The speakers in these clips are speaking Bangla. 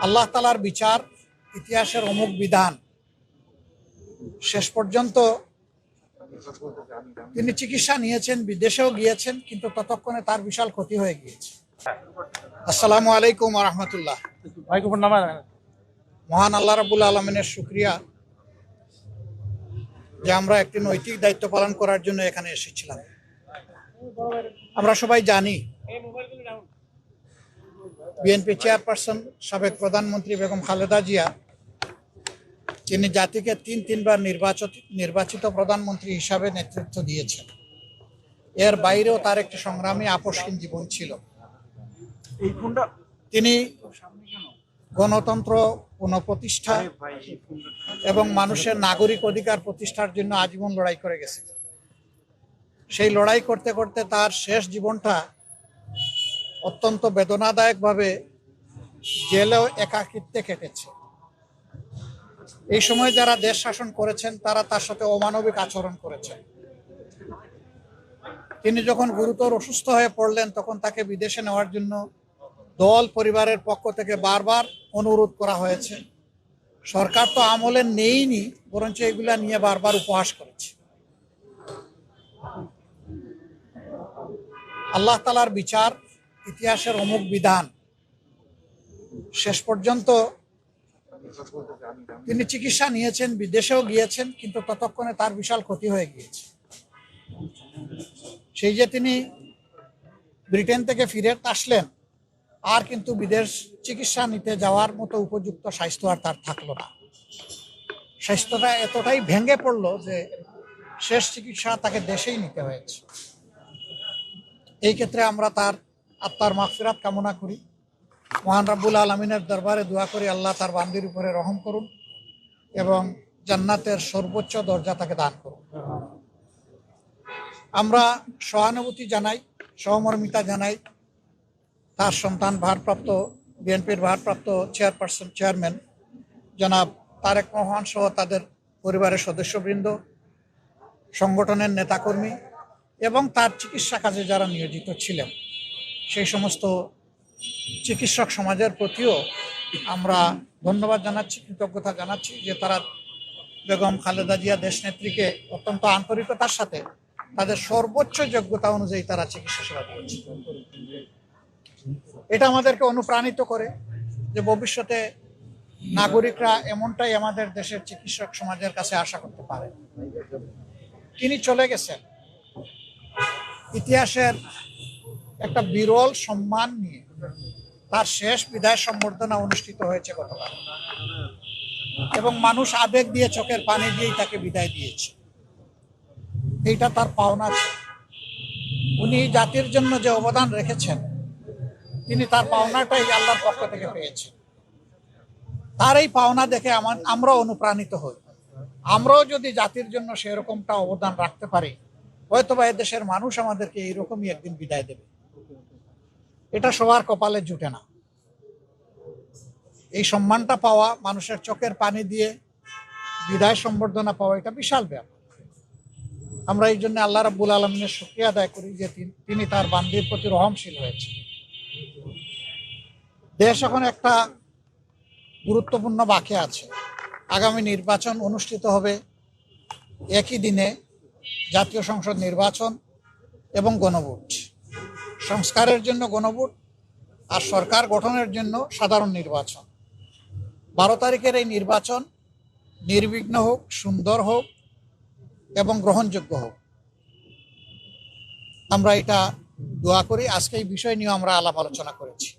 আল্লাহ তাআলার বিচার ইতিহাসের অমুক বিধান। শেষ পর্যন্ত তিনি চিকিৎসা নিয়েছেন, বিদেশেও গিয়েছেন, কিন্তু ততক্ষণে তার বিশাল ক্ষতি হয়ে গিয়েছে। আসসালামু আলাইকুম ওয়া রাহমাতুল্লাহ। মহান আল্লাহ রাব্বুল আলামিনের শুকরিয়া যে আমরা একটি নৈতিক দায়িত্ব পালন করার জন্য এখানে এসেছিলাম। আমরা সবাই জানি বিএনপি চেয়ারপারসন সাবেক প্রধানমন্ত্রী বেগম খালেদা জিয়া, তিনি জাতিকে তিনবার নির্বাচিত প্রধানমন্ত্রী হিসাবে নেতৃত্ব দিয়েছেন। এর বাইরেও তার একটি সংগ্রামী আপসহীন জীবন ছিল। তিনি গণতন্ত্র পুনঃপ্রতিষ্ঠা এবং মানুষের নাগরিক অধিকার প্রতিষ্ঠার জন্য আজীবন লড়াই করে গেছেন। সেই লড়াই করতে করতে তার শেষ জীবনটা অত্যন্ত বেদনাদায়কভাবে জেলেও একাকিত্বে কেটেছে। এই সময় যারা দেশ শাসন করেছেন তারা তার সাথে অমানবিক আচরণ করেছেন। তিনি যখন গুরুতর অসুস্থ হয়ে পড়লেন তখন তাকে বিদেশে নেওয়ার জন্য দল পরিবারের পক্ষ থেকে বারবার অনুরোধ করা হয়েছে। সরকার তো আমলে নেইনি, বরঞ্চ এগুলা নিয়ে বারবার উপহাস করেছে। আল্লাহ তাআলার বিচার ইতিহাসের অমুক বিধান। শেষ পর্যন্ত তিনি চিকিৎসা নিয়েছেন, বিদেশেও গিয়েছেন, কিন্তু ততক্ষণে তার বিশাল ক্ষতি হয়ে গিয়েছে। সেই যে তিনি ব্রিটেন থেকে ফিরে আসলেন, আর কিন্তু বিদেশ চিকিৎসা নিতে যাওয়ার মতো উপযুক্ত স্বাস্থ্য আর তার থাকলো না। স্বাস্থ্যটা এতটাই ভেঙে পড়লো যে শেষ চিকিৎসা তাকে দেশেই নিতে হয়েছে। এই ক্ষেত্রে আমরা তার আত্মার মাগফিরাত কামনা করি। মহান রাব্বুল আলামিনের দরবারে দোয়া করি আল্লাহ তার বান্দির উপরে রহম করুন এবং জান্নাতের সর্বোচ্চ দরজা তাকে দান করুন। আমরা সহানুভূতি জানাই, সহমর্মিতা জানাই তার সন্তান বিএনপির ভারপ্রাপ্ত চেয়ারম্যান জনাব তারেক রহমান সহ তাদের পরিবারের সদস্যবৃন্দ, সংগঠনের নেতাকর্মী এবং তার চিকিৎসা কাজে যারা নিয়োজিত ছিলেন, সেই সমস্ত চিকিৎসক সমাজের প্রতিও আমরা ধন্যবাদ জানাচ্ছি, কৃতজ্ঞতা জানাচ্ছি যে তারা বেগম খালেদা জিয়া দেশনেত্রীকে অত্যন্ত আন্তরিকতার সাথে তাদের সর্বোচ্চ যোগ্যতা অনুযায়ী তারা চিকিৎসা সেবা দিয়েছে। এটা আমাদেরকে অনুপ্রাণিত করে যে ভবিষ্যতে নাগরিকরা এমনটাই আমাদের দেশের চিকিৎসক সমাজের কাছে আশা করতে পারে। তিনি চলে গেছেন ইতিহাসের একটা বিরল সম্মান নিয়ে। তার শেষ বিদায় সম্বর্ধনা অনুষ্ঠিত হয়েছে গতকাল এবং মানুষ আবেগ দিয়ে চোখের পানি দিয়েই তাকে বিদায় দিয়েছে। এইটা তার পাওনা ছিল। উনি জাতির জন্য যে অবদান রেখেছেন, তিনি তার পাওনাটাই আল্লাহর পক্ষ থেকে পেয়েছেন। তার এই পাওনা দেখে আমরাও অনুপ্রাণিত হই। আমরাও যদি জাতির জন্য সেরকমটা অবদান রাখতে পারি, হয়তোবা এদেশের মানুষ আমাদেরকে এইরকমই একদিন বিদায় দেবে। এটা সবার কপালে জুটে না। এই সম্মানটা পাওয়া, মানুষের চোখের পানি দিয়ে বিদায় সম্বর্ধনা পাওয়া, এটা বিশাল ব্যাপার। আমরা এই জন্য আল্লাহ রাব্বুল আলামিনের শুকরিয়া আদায় করি যে তিনি তার বান্দির প্রতি রহমশীল হয়েছে। দেশ এখন একটা গুরুত্বপূর্ণ বাঁকে আছে। আগামী নির্বাচন অনুষ্ঠিত হবে একই দিনে, জাতীয় সংসদ নির্বাচন এবং গণভোট। সংস্কারের জন্য গণভোট আর সরকার গঠনের জন্য সাধারণ নির্বাচন। 12 তারিখের এই নির্বাচন নির্বিঘ্ন হোক, সুন্দর হোক এবং গ্রহণযোগ্য হোক, আমরা এটা দোয়া করি। আজকে এই বিষয় নিয়ে আমরা আলাপ আলোচনা করেছি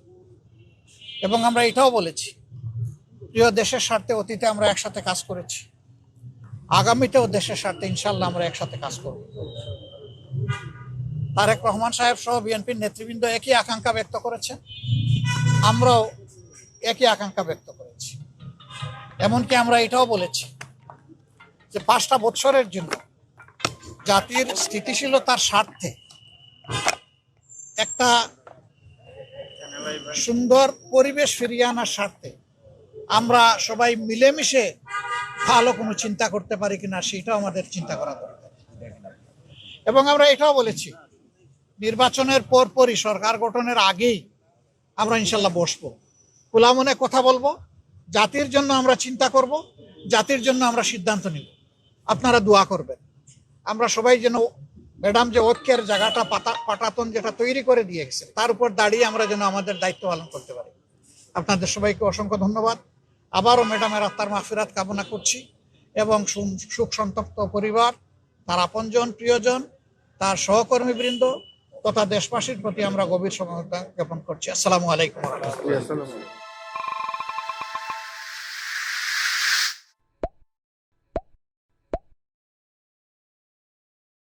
এবং আমরা এটাও বলেছি, প্রিয় দেশের স্বার্থে অতীতে আমরা একসাথে কাজ করেছি, আগামীতেও দেশের স্বার্থে ইনশাল্লাহ আমরা একসাথে কাজ করব। তারেক রহমান সাহেব সহ বিএনপির নেতৃবৃন্দ একই আকাঙ্ক্ষা ব্যক্ত করেছেন, আমরাও একই আকাঙ্ক্ষা ব্যক্ত করেছি। এমনকি আমরা এটাও বলেছি যে 5টা বছরের জন্য জাতির স্থিতিশীলতার স্বার্থে একটা সুন্দর পরিবেশ ফিরিয়ে আনার স্বার্থে আমরা সবাই মিলেমিশে ভালো কোনো চিন্তা করতে পারি কিনা সেটাও আমাদের চিন্তা করা দরকার। এবং আমরা এটাও বলেছি, নির্বাচনের পরপরই, সরকার গঠনের আগেই আমরা ইনশাল্লাহ বসবো খোলা মনে কথা বলবো, জাতির জন্য আমরা চিন্তা করব, জাতির জন্য আমরা সিদ্ধান্ত নিব। আপনারা দোয়া করবেন আমরা সবাই যেন ম্যাডাম যে ঐক্যের জায়গাটা পাটাতন যেটা তৈরি করে দিয়েছে তার উপর দাঁড়িয়ে আমরা যেন আমাদের দায়িত্ব পালন করতে পারি। আপনাদের সবাইকে অসংখ্য ধন্যবাদ। আবারও ম্যাডামের আত্মার মাগফিরাত কামনা করছি এবং সুখ সন্তপ্ত পরিবার, তার আপনজন, প্রিয়জন, তার সহকর্মীবৃন্দ তথা দেশবাসীর প্রতি আমরা গভীর সমবেদনা জ্ঞাপন করছি। আসসালামু আলাইকুম।